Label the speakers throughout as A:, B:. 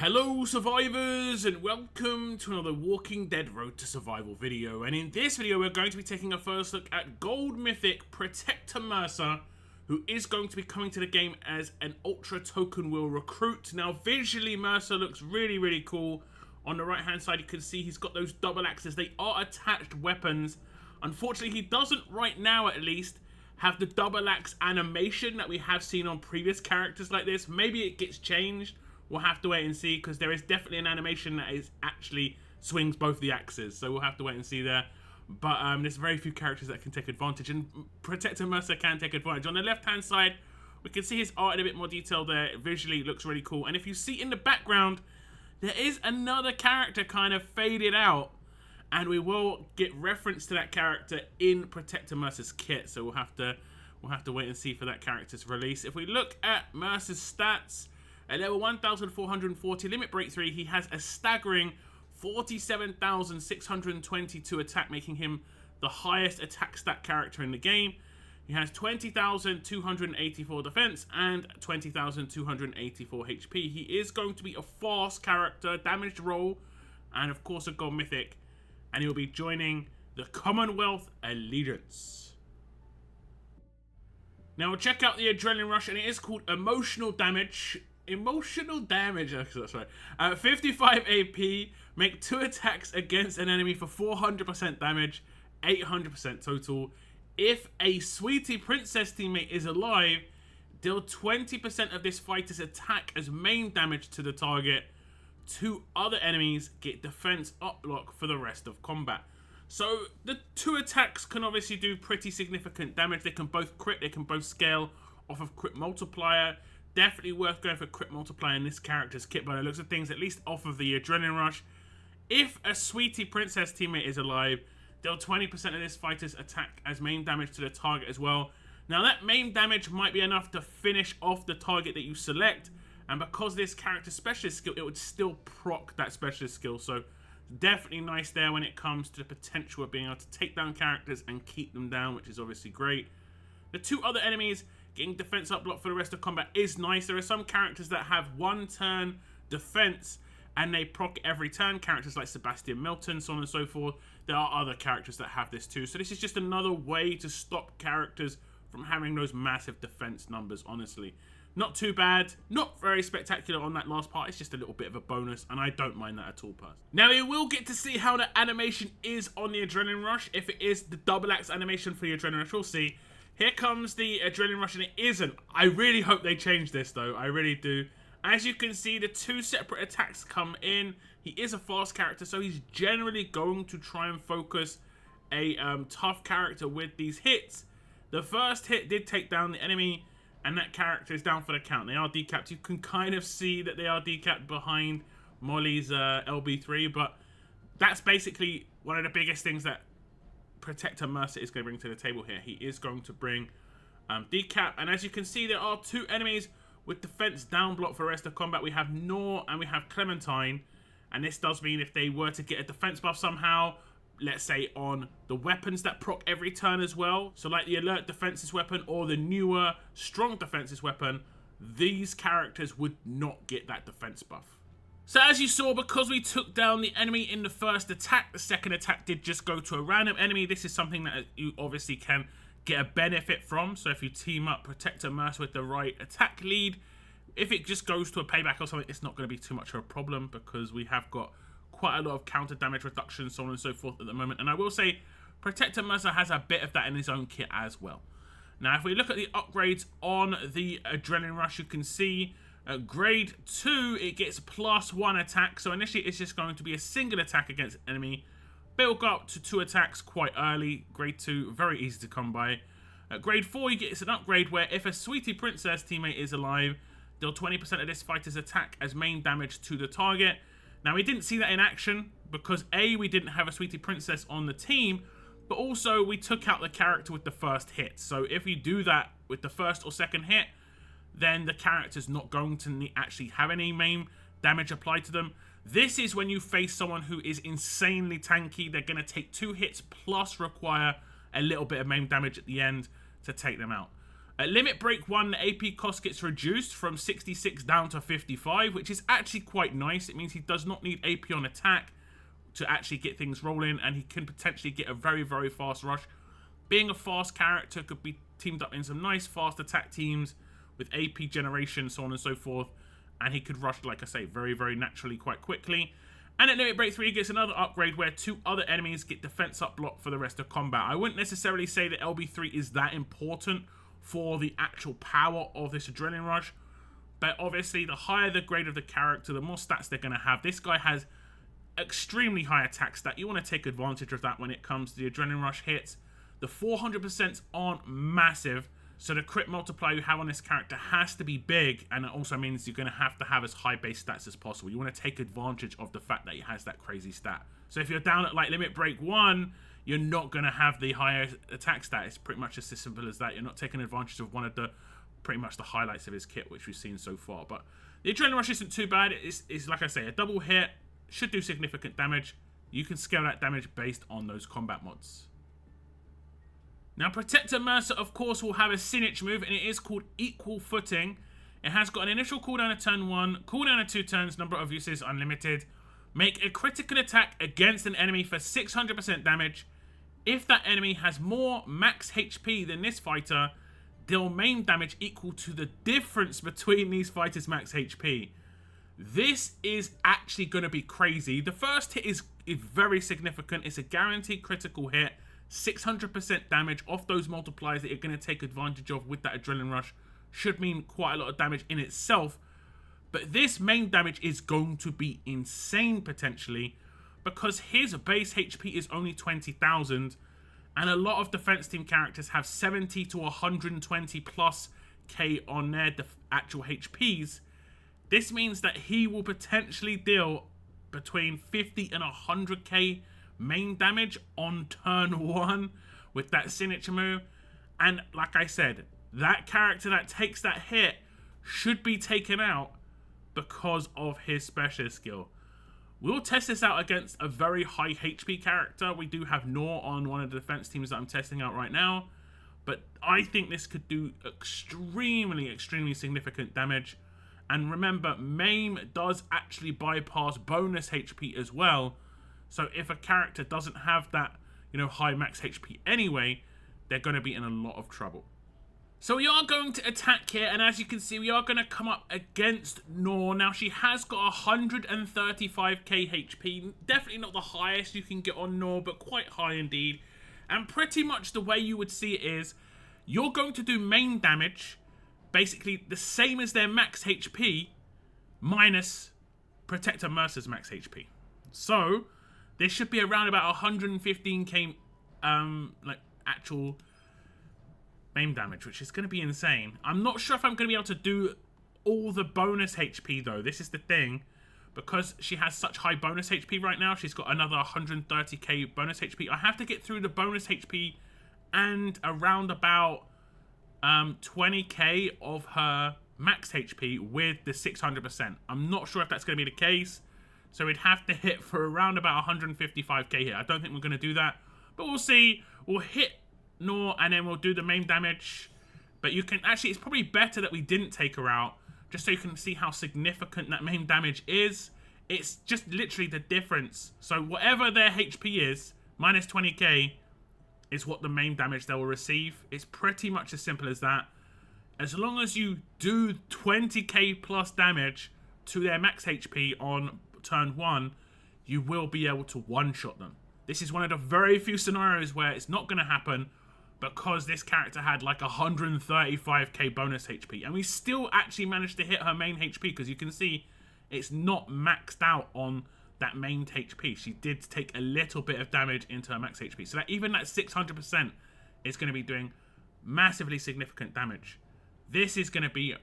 A: Hello survivors and welcome to another Walking Dead Road to Survival video, and in this video we're going to be taking a first look at Gold Mythic Protector Mercer, who is going to be coming to the game as an Ultra Token Wheel recruit. Now visually Mercer looks really cool. On the right hand side you can see he's got those double axes. They are attached weapons. Unfortunately he doesn't right now at least have the double axe animation that we have seen on previous characters like this. Maybe it gets changed. We'll have to wait and see, because there is definitely an animation that is actually swings both the axes. So we'll have to wait and see there. But there's very few characters that can take advantage, and Protector Mercer can take advantage. On the left-hand side, we can see his art in a bit more detail there. Visually, it looks really cool. And if you see in the background, there is another character kind of faded out. And we will get reference to that character in Protector Mercer's kit. So we'll have to wait and see for that character's release. If we look at Mercer's stats, at level 1,440 limit break 3, he has a staggering 47,622 attack, making him the highest attack stat character in the game. He has 20,284 defense and 20,284 HP. He is going to be a fast character, damaged roll, and of course a Gold Mythic, and he will be joining the Commonwealth Allegiance. Now we'll check out the Adrenaline Rush, and it is called Emotional Damage. Emotional damage, that's right. 55 AP, make 2 attacks against an enemy for 400% damage, 800% total. If a Sweetie Princess teammate is alive, deal 20% of this fighter's attack as main damage to the target. 2 other enemies get defense up block for the rest of combat. So the 2 attacks can obviously do pretty significant damage. They can both crit, they can both scale off of crit multiplier. Definitely worth going for crit multiplier in this character's kit by the looks of things, at least off of the Adrenaline Rush. If a Sweetie Princess teammate is alive, deal 20% of this fighter's attack as main damage to the target as well. Now that main damage might be enough to finish off the target that you select, and because this character's specialist skill, it would still proc that specialist skill. So definitely nice there when it comes to the potential of being able to take down characters and keep them down, which is obviously great. The 2 other enemies getting defense up block for the rest of combat is nice. There are some characters that have 1 turn defense and they proc every turn. Characters like Sebastian Milton, so on and so forth. There are other characters that have this too. So this is just another way to stop characters from having those massive defense numbers, honestly. Not too bad. Not very spectacular on that last part. It's just a little bit of a bonus, and I don't mind that at all, personally. Now, you will get to see how the animation is on the Adrenaline Rush. If it is the double axe animation for the Adrenaline Rush, we'll see. Here comes the Adrenaline Rush, and it isn't. I really hope they change this, though. I really do. As you can see, the 2 separate attacks come in. He is a fast character, so he's generally going to try and focus a tough character with these hits. The first hit did take down the enemy, and that character is down for the count. They are decapped. You can kind of see that they are decapped behind Molly's LB3, but that's basically one of the biggest things that Protector Mercer is going to bring to the table here. He is going to bring decap, and as you can see, there are 2 enemies with defense down block for the rest of combat. We have Nor and we have Clementine, and this does mean if they were to get a defense buff somehow, let's say on the weapons that proc every turn as well, so like the alert defenses weapon or the newer strong defenses weapon, these characters would not get that defense buff. So as you saw, because we took down the enemy in the first attack, the second attack did just go to a random enemy. This is something that you obviously can get a benefit from. So if you team up Protector Mercer with the right attack lead, if it just goes to a payback or something, it's not going to be too much of a problem, because we have got quite a lot of counter damage reduction, so on and so forth at the moment. And I will say, Protector Mercer has a bit of that in his own kit as well. Now if we look at the upgrades on the Adrenaline Rush, you can see grade 2, it gets +1 attack. So initially it's just going to be a single attack against an enemy. Build up to 2 attacks quite early. Grade 2, very easy to come by. Grade 4, you get an upgrade where if a Sweetie Princess teammate is alive, deal 20% of this fighter's attack as main damage to the target. Now we didn't see that in action because A, we didn't have a Sweetie Princess on the team, but also we took out the character with the first hit. So if you do that with the first or second hit, then the character's not going to actually have any main damage applied to them. This is when you face someone who is insanely tanky. They're going to take 2 hits plus require a little bit of main damage at the end to take them out. At limit break 1, the AP cost gets reduced from 66 down to 55, which is actually quite nice. It means he does not need AP on attack to actually get things rolling, and he can potentially get a very, very fast rush. Being a fast character, could be teamed up in some nice fast attack teams with AP generation, so on and so forth, and he could rush, like I say, very, very naturally quite quickly. And at limit break 3, he gets another upgrade where 2 other enemies get defense up block for the rest of combat. I wouldn't necessarily say that LB3 is that important for the actual power of this adrenaline rush, but obviously the higher the grade of the character, the more stats they're going to have. This guy has extremely high attack stat. You want to take advantage of that when it comes to the adrenaline rush hits. The 400% aren't massive, so the crit multiplier you have on this character has to be big, and it also means you're going to have as high base stats as possible. You want to take advantage of the fact that he has that crazy stat. So if you're down at like limit break 1, you're not going to have the higher attack stat. It's pretty much as simple as that. You're not taking advantage of one of the pretty much the highlights of his kit, which we've seen so far. But the adrenaline rush isn't too bad. It's like I say, a double hit, should do significant damage. You can scale that damage based on those combat mods. Now, Protector Mercer, of course, will have a signature move, and it is called Equal Footing. It has got an initial cooldown of turn 1, cooldown of 2 turns, number of uses unlimited. Make a critical attack against an enemy for 600% damage. If that enemy has more max HP than this fighter, deal main damage equal to the difference between these fighters' max HP. This is actually going to be crazy. The first hit is very significant. It's a guaranteed critical hit. 600% damage off those multipliers that you're going to take advantage of with that adrenaline rush should mean quite a lot of damage in itself. But this main damage is going to be insane potentially, because his base HP is only 20,000, and a lot of defense team characters have 70 to 120 plus K on their actual HPs. This means that he will potentially deal between 50 and 100k main damage on turn 1 with that signature move. And like I said, that character that takes that hit should be taken out because of his special skill. We'll test this out against a very high HP character. We do have Nor on one of the defense teams that I'm testing out right now, but I think this could do extremely significant damage. And remember, Maim does actually bypass bonus HP as well. So if a character doesn't have that, high max HP anyway, they're going to be in a lot of trouble. So we are going to attack here, and as you can see, we are going to come up against Nor. Now, she has got 135k HP. Definitely not the highest you can get on Nor, but quite high indeed. And pretty much the way you would see it is, you're going to do main damage, basically the same as their max HP, minus Protector Mercer's max HP. So this should be around about 115k actual main damage, which is going to be insane. I'm not sure if I'm going to be able to do all the bonus HP though. This is the thing, because she has such high bonus HP right now. She's got another 130k bonus HP. I have to get through the bonus HP and around about 20k of her max HP with the 600%. I'm not sure if that's going to be the case, so we'd have to hit for around about 155k here. I don't think we're going to do that, but we'll see. We'll hit Nor and then we'll do the main damage. But you can actually, it's probably better that we didn't take her out, just so you can see how significant that main damage is. It's just literally the difference. So whatever their HP is, minus 20k, is what the main damage they will receive. It's pretty much as simple as that. As long as you do 20k plus damage to their max HP on turn 1, you will be able to one-shot them. This is one of the very few scenarios where it's not going to happen, because this character had like 135k bonus HP. And we still actually managed to hit her main HP, because you can see it's not maxed out on that main HP. She did take a little bit of damage into her max HP. So that even that 600% is going to be doing massively significant damage. This is going to be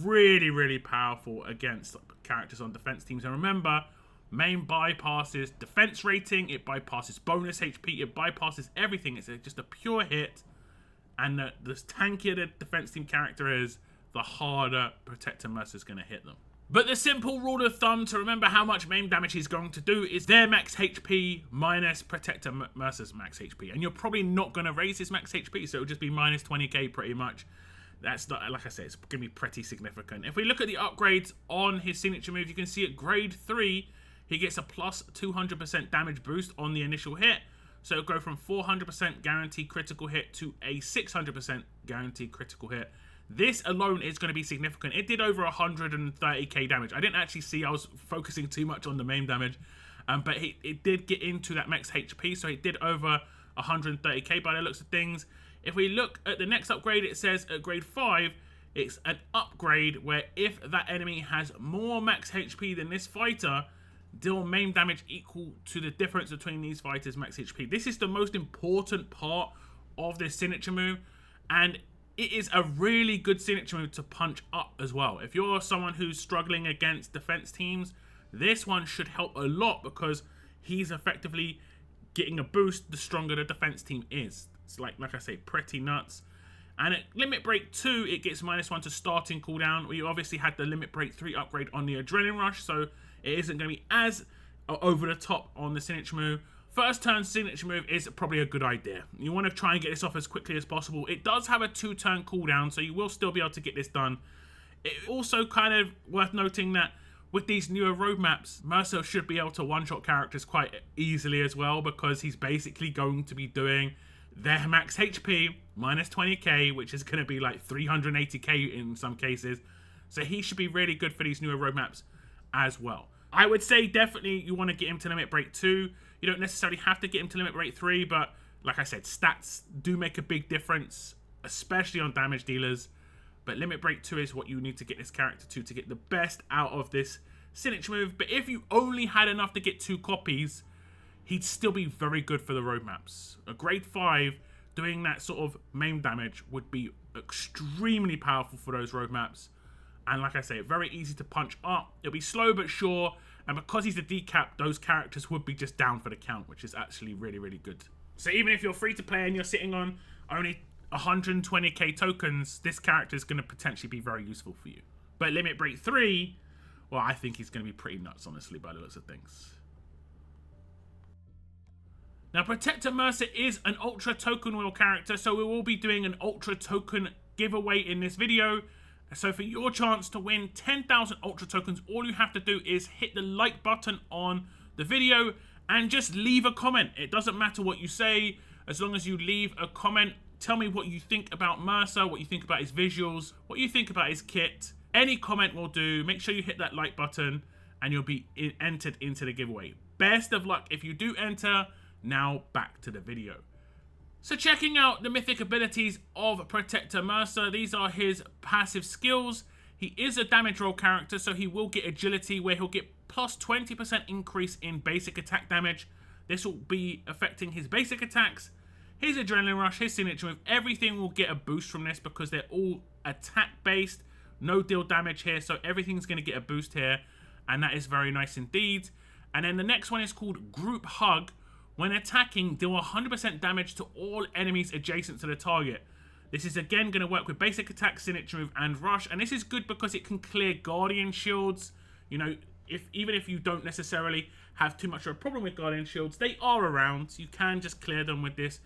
A: really powerful against characters on defense teams. And remember, main bypasses defense rating, it bypasses bonus HP, it bypasses everything. It's just a pure hit. And the tankier the defense team character is, the harder Protector Mercer is going to hit them. But the simple rule of thumb to remember how much main damage he's going to do is their max HP minus Protector Mercer's max HP. And you're probably not going to raise his max HP, so it'll just be minus 20k pretty much. that's not, like I said, it's going to be pretty significant. If we look at the upgrades on his signature move, you can see at grade 3, he gets a plus 200% damage boost on the initial hit. So it'll go from 400% guaranteed critical hit to a 600% guaranteed critical hit. This alone is going to be significant. It did over 130k damage. I didn't actually see, I was focusing too much on the main damage. But it did get into that max HP, so it did over 130k by the looks of things. If we look at the next upgrade, it says at grade 5, it's an upgrade where if that enemy has more max HP than this fighter, deal main damage equal to the difference between these fighters' max HP. This is the most important part of this signature move, and it is a really good signature move to punch up as well. If you're someone who's struggling against defense teams, this one should help a lot because he's effectively getting a boost the stronger the defense team is. It's like I say, pretty nuts. And at Limit Break 2, it gets -1 to starting cooldown. We obviously had the Limit Break 3 upgrade on the Adrenaline Rush, so it isn't going to be as over the top on the signature move. First turn signature move is probably a good idea. You want to try and get this off as quickly as possible. It does have a 2-turn cooldown, so you will still be able to get this done. It also kind of worth noting that with these newer roadmaps, Mercer should be able to one-shot characters quite easily as well, because he's basically going to be doing their max HP minus 20k, which is going to be like 380k in some cases. So he should be really good for these newer roadmaps as well. I would say definitely you want to get him to Limit Break 2. You don't necessarily have to get him to Limit Break 3, but like I said, stats do make a big difference, especially on damage dealers. But Limit Break 2 is what you need to get this character to get the best out of this signature move. But if you only had enough to get 2 copies, he'd still be very good for the roadmaps. A grade 5 doing that sort of main damage would be extremely powerful for those roadmaps. And like I say, very easy to punch up. It'll be slow but sure. And because he's a decap, those characters would be just down for the count, which is actually really, really good. So even if you're free to play and you're sitting on only 120k tokens, this character is going to potentially be very useful for you. But Limit Break 3, well, I think he's going to be pretty nuts, honestly, by the looks of things. Now, Protector Mercer is an Ultra Token Wheel character, so we will be doing an Ultra Token giveaway in this video. So for your chance to win 10,000 Ultra Tokens, all you have to do is hit the like button on the video and just leave a comment. It doesn't matter what you say, as long as you leave a comment. Tell me what you think about Mercer, what you think about his visuals, what you think about his kit. Any comment will do. Make sure you hit that like button and you'll be entered into the giveaway. Best of luck if you do enter. Now back to the video. So checking out the mythic abilities of Protector Mercer, these are his passive skills. He is a damage roll character, so he will get agility where he'll get plus 20% increase in basic attack damage. This will be affecting his basic attacks, his adrenaline rush, his signature move. Everything will get a boost from this because they're all attack based. No deal damage here, so everything's going to get a boost here. And that is very nice indeed. And then the next one is called Group Hug. When attacking, deal 100% damage to all enemies adjacent to the target. This is again going to work with basic attack, signature move, and rush. And this is good because it can clear Guardian Shields. You know, even if you don't necessarily have too much of a problem with Guardian Shields, they are around. You can just clear them with this.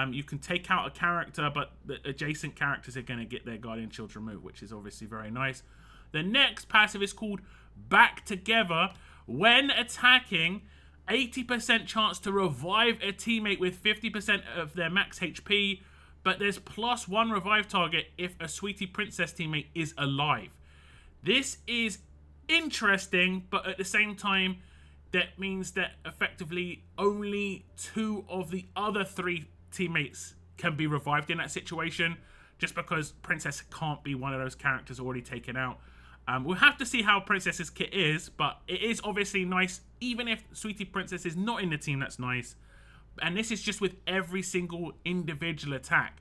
A: You can take out a character, but the adjacent characters are going to get their Guardian Shields removed, which is obviously very nice. The next passive is called Back Together. When attacking, 80% chance to revive a teammate with 50% of their max HP, but there's +1 revive target if a Sweetie Princess teammate is alive. This is interesting, but at the same time, that means that effectively only 2 of the other 3 teammates can be revived in that situation, just because Princess can't be one of those characters already taken out. We'll have to see how Princess's kit is, but it is obviously nice. Even if Sweetie Princess is not in the team, that's nice. And this is just with every single individual attack.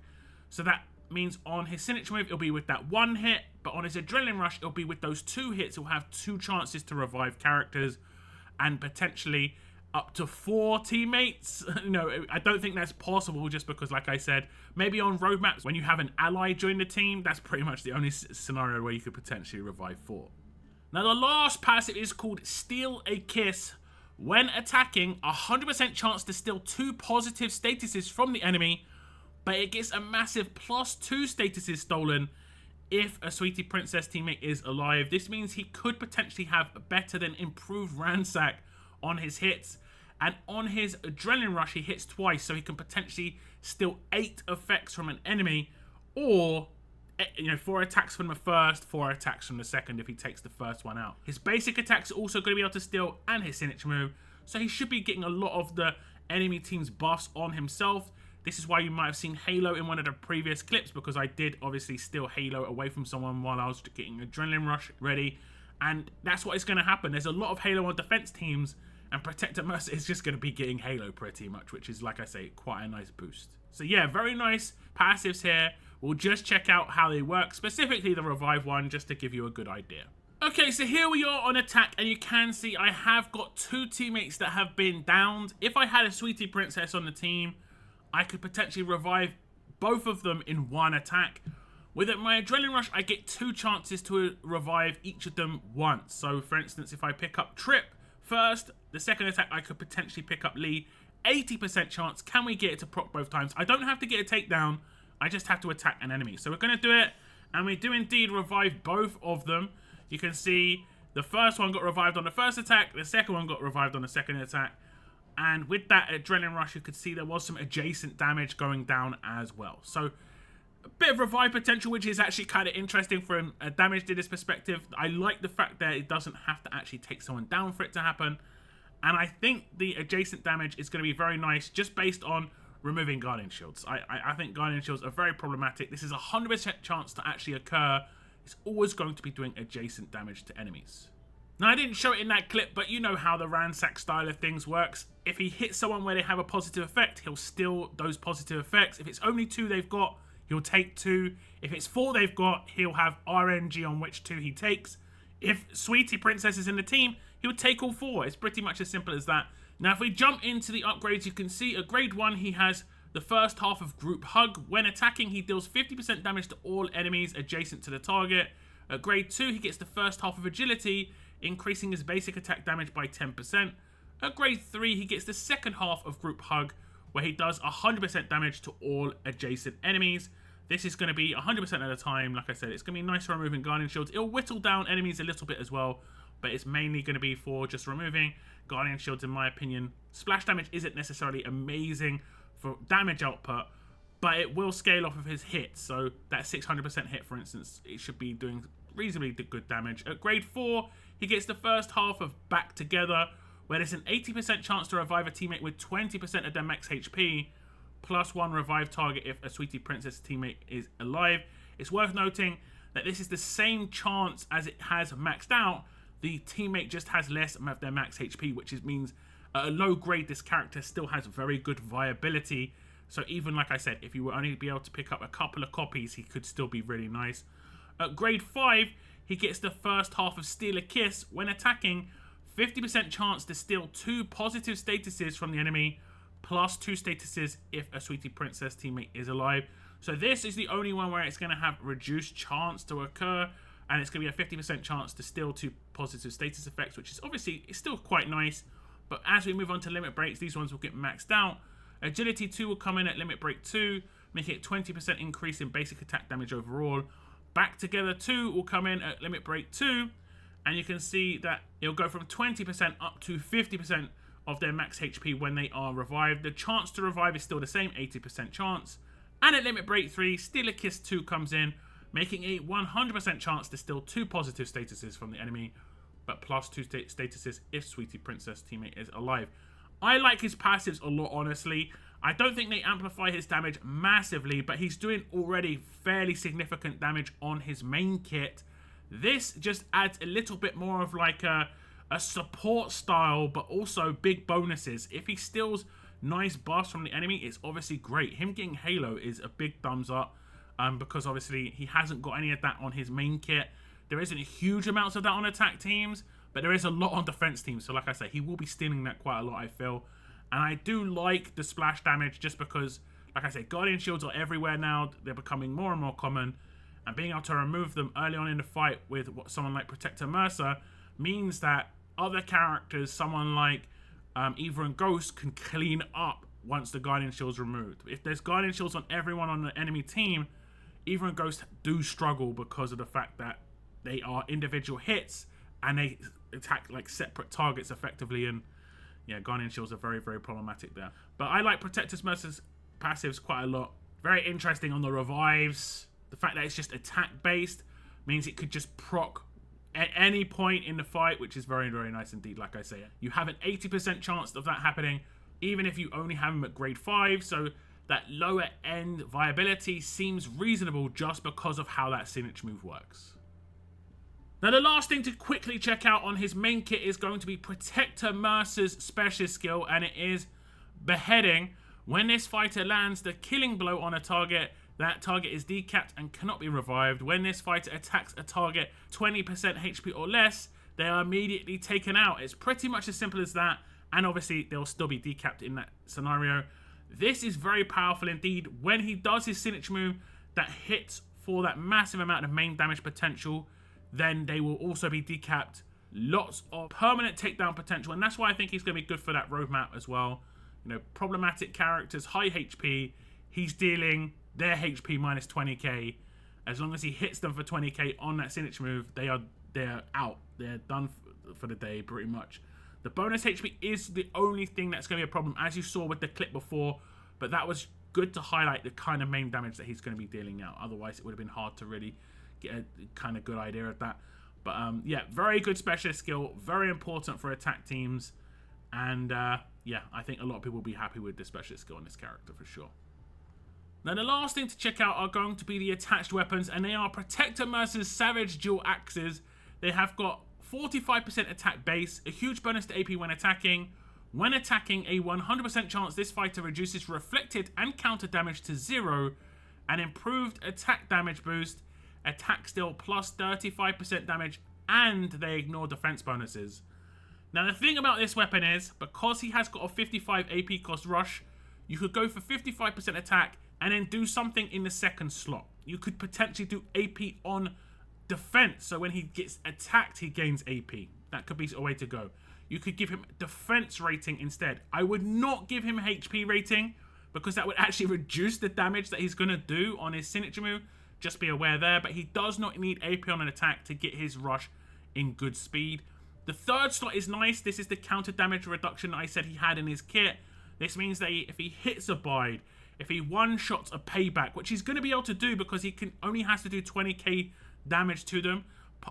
A: So that means on his signature move, it'll be with that 1 hit, but on his adrenaline rush, it'll be with those 2 hits. He'll have 2 chances to revive characters and potentially up to 4 teammates. No, I don't think that's possible just because, like I said, maybe on roadmaps, when you have an ally join the team, that's pretty much the only scenario where you could potentially revive 4. Now, the last passive is called Steal a Kiss. When attacking, 100% chance to steal 2 positive statuses from the enemy, but it gets a massive +2 statuses stolen if a Sweetie Princess teammate is alive. This means he could potentially have better than improved ransack on his hits. And on his Adrenaline Rush, he hits twice, so he can potentially steal 8 effects from an enemy, or 4 attacks from the first, 4 attacks from the second if he takes the first one out. His basic attacks are also going to be able to steal, and his signature move, so he should be getting a lot of the enemy team's buffs on himself. This is why you might have seen Halo in one of the previous clips, because I did obviously steal Halo away from someone while I was getting Adrenaline Rush ready, and that's what is going to happen. There's a lot of Halo on defense teams, and Protector Mercer is just going to be getting Halo pretty much, which is, like I say, quite a nice boost. So yeah, very nice passives here. We'll just check out how they work, specifically the Revive one, just to give you a good idea. Okay, so here we are on attack, and you can see I have got 2 teammates that have been downed. If I had a Sweetie Princess on the team, I could potentially revive both of them in one attack. With my Adrenaline Rush, I get 2 chances to revive each of them once. So, for instance, if I pick up Trip first, the second attack I could potentially pick up Lee. 80% chance, can we get it to proc both times? I don't have to get a takedown, I just have to attack an enemy. So we're going to do it, and we do indeed revive both of them. You can see the first one got revived on the first attack, the second one got revived on the second attack. And with that Adrenaline Rush, you could see there was some adjacent damage going down as well. So a bit of revive potential, which is actually kind of interesting from a damage dealer's perspective. I like the fact that it doesn't have to actually take someone down for it to happen. And I think the adjacent damage is going to be very nice just based on removing Guardian Shields. I think Guardian Shields are very problematic. This is a 100% chance to actually occur. It's always going to be doing adjacent damage to enemies. Now, I didn't show it in that clip, but you know how the ransack style of things works. If he hits someone where they have a positive effect, he'll steal those positive effects. If it's only 2 they've got, he'll take 2. If it's 4 they've got, he'll have RNG on which 2 he takes. If Sweetie Princess is in the team, he'll take all 4. It's pretty much as simple as that. Now, if we jump into the upgrades, you can see at grade 1, he has the first half of Group Hug. When attacking, he deals 50% damage to all enemies adjacent to the target. At grade 2, he gets the first half of Agility, increasing his basic attack damage by 10%. At grade 3, he gets the second half of Group Hug, where he does 100% damage to all adjacent enemies. This is going to be 100% at a time. Like I said, it's going to be nice for removing Guardian Shields. It'll whittle down enemies a little bit as well, but it's mainly going to be for just removing Guardian Shields, in my opinion. Splash damage isn't necessarily amazing for damage output, but it will scale off of his hits. So that 600% hit, for instance, it should be doing reasonably good damage. At grade 4, he gets the first half of Back Together, where there's an 80% chance to revive a teammate with 20% of their max HP, plus 1 revive target if a Sweetie Princess teammate is alive. It's worth noting that this is the same chance as it has maxed out. The teammate just has less of their max HP, which means at a low grade, this character still has very good viability. So even, like I said, if you were only be able to pick up a couple of copies, he could still be really nice. At grade 5, he gets the first half of Steal a Kiss. When attacking, 50% chance to steal 2 positive statuses from the enemy, plus 2 statuses if a Sweetie Princess teammate is alive. So this is the only one where it's going to have reduced chance to occur, and it's going to be a 50% chance to steal 2 positive status effects, which is obviously it's still quite nice. But as we move on to limit breaks, these ones will get maxed out. Agility 2 will come in at limit break 2, making it 20% increase in basic attack damage overall. Back Together 2 will come in at limit break 2, and you can see that it'll go from 20% up to 50% of their max HP when they are revived. The chance to revive is still the same, 80% chance. And at limit break 3, Steal a Kiss 2 comes in, making a 100% chance to steal 2 positive statuses from the enemy, but plus 2 statuses if Sweetie Princess teammate is alive. I like his passives a lot, honestly. I don't think they amplify his damage massively, but he's doing already fairly significant damage on his main kit. This just adds a little bit more of like a support style, but also big bonuses. If he steals nice buffs from the enemy, it's obviously great. Him getting Halo is a big thumbs up, because obviously he hasn't got any of that on his main kit. There isn't huge amounts of that on attack teams, but there is a lot on defense teams. So like I say, he will be stealing that quite a lot, I feel. And I do like the splash damage just because, like I say, Guardian Shields are everywhere now. They're becoming more and more common. And being able to remove them early on in the fight with someone like Protector Mercer means that other characters, someone like Eva and Ghost, can clean up once the Guardian Shield's removed. If there's Guardian Shields on everyone on the enemy team, Ether and Ghost do struggle because of the fact that they are individual hits and they attack like separate targets effectively, and yeah, Guardian Shields are very, very problematic there. But I like Protector Mercer's passives quite a lot. Very interesting on the revives. The fact that it's just attack based means it could just proc at any point in the fight, which is very, very nice indeed. Like I say, you have an 80% chance of that happening, even if you only have him at grade 5. So that lower end viability seems reasonable just because of how that signature move works. Now, the last thing to quickly check out on his main kit is going to be Protector Mercer's specialist skill, and it is Beheading. When this fighter lands the killing blow on a target, that target is decapped and cannot be revived. When this fighter attacks a target 20% HP or less, they are immediately taken out. It's pretty much as simple as that, and obviously they'll still be decapped in that scenario. This is very powerful indeed. When he does his signature move that hits for that massive amount of main damage potential, then they will also be decapped. Lots of permanent takedown potential, and that's why I think he's going to be good for that roadmap as well. You know, problematic characters, high HP, he's dealing their HP minus 20k. As long as he hits them for 20k on that signature move, they're out. They're done for the day, pretty much. The bonus HP is the only thing that's going to be a problem, as you saw with the clip before, but that was good to highlight the kind of main damage that he's going to be dealing out. Otherwise, it would have been hard to really get a kind of good idea of that. But yeah, very good specialist skill, very important for attack teams, and yeah, I think a lot of people will be happy with the specialist skill on this character for sure. Now, the last thing to check out are going to be the attached weapons, and they are Protector Mercer's Savage Dual Axes. They have got 45% attack base, a huge bonus to AP when attacking. When attacking, a 100% chance this fighter reduces reflected and counter damage to 0, an improved attack damage boost, attack still plus 35% damage, and they ignore defense bonuses. Now, the thing about this weapon is, because he has got a 55 AP cost rush, you could go for 55% attack and then do something in the second slot. You could potentially do AP on defense, so when he gets attacked, he gains AP. That could be a way to go. You could give him defense rating instead. I would not give him HP rating, because that would actually reduce the damage that he's going to do on his signature move. Just be aware there, but he does not need AP on an attack to get his rush in good speed. The third slot is nice. This is the counter damage reduction that I said he had in his kit. This means that if he hits a bide, if he one-shots a payback, which he's going to be able to do because he only has to do 20k damage to them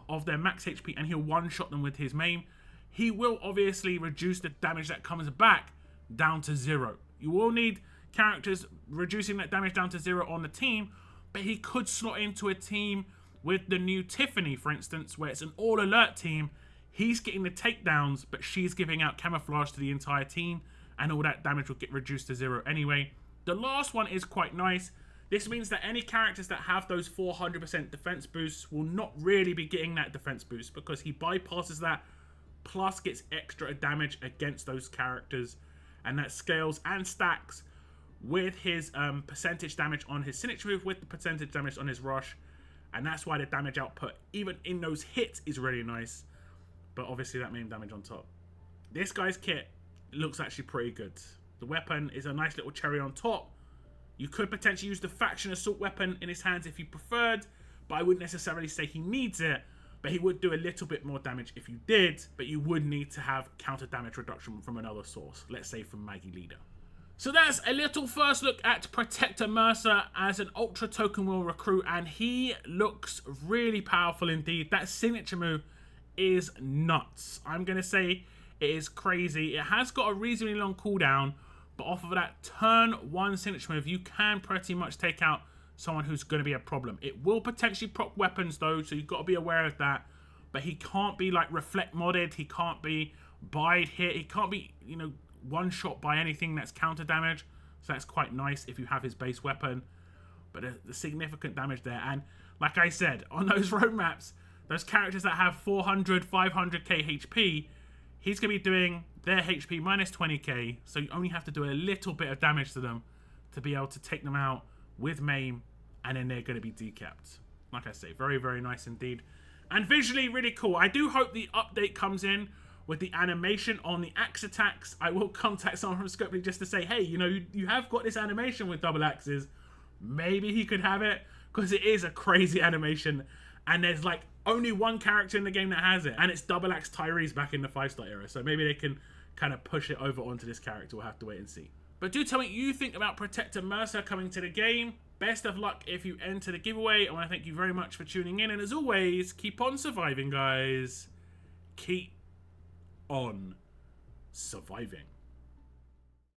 A: of their max HP, and he'll one-shot them with his main, he will obviously reduce the damage that comes back down to 0. You will need characters reducing that damage down to 0 on the team, but he could slot into a team with the new Tiffany, for instance, where it's an all-alert team. He's getting the takedowns, but she's giving out camouflage to the entire team, and all that damage will get reduced to 0 anyway. The last one is quite nice. This means that any characters that have those 400% defense boosts will not really be getting that defense boost, because he bypasses that, plus gets extra damage against those characters, and that scales and stacks with his percentage damage on his signature move, with the percentage damage on his rush, and that's why the damage output, even in those hits, is really nice. But obviously that main damage on top. This guy's kit looks actually pretty good. The weapon is a nice little cherry on top. You could potentially use the faction assault weapon in his hands if you preferred, but I wouldn't necessarily say he needs it. But he would do a little bit more damage if you did, but you would need to have counter damage reduction from another source, let's say from Maggie Leader. So that's a little first look at Protector Mercer as an Ultra Token Wheel recruit, and he looks really powerful indeed. That signature move is nuts. I'm going to say it is crazy. It has got a reasonably long cooldown, but off of that turn 1 signature move, you can pretty much take out someone who's going to be a problem. It will potentially proc weapons though, so you've got to be aware of that. But he can't be like reflect modded. He can't be bide hit. He can't be, you know, one shot by anything that's counter damage. So that's quite nice if you have his base weapon. But the significant damage there. And like I said, on those roadmaps, those characters that have 400, 500k HP, he's going to be doing their HP minus 20k. So you only have to do a little bit of damage to them to be able to take them out with maim, and then they're going to be decapped. Like I say, very, very nice indeed. And visually really cool. I do hope the update comes in with the animation on the axe attacks. I will contact someone from Scopely just to say, hey, you know, you have got this animation with double axes. Maybe he could have it, because it is a crazy animation, and there's like only one character in the game that has it, and it's Double Axe Tyrese back in the 5-star era, so maybe they can kind of push it over onto this character. We'll have to wait and see. But do tell me what you think about Protector Mercer coming to the game. Best of luck if you enter the giveaway. I want to thank you very much for tuning in, and as always, keep on surviving, guys. Keep on surviving.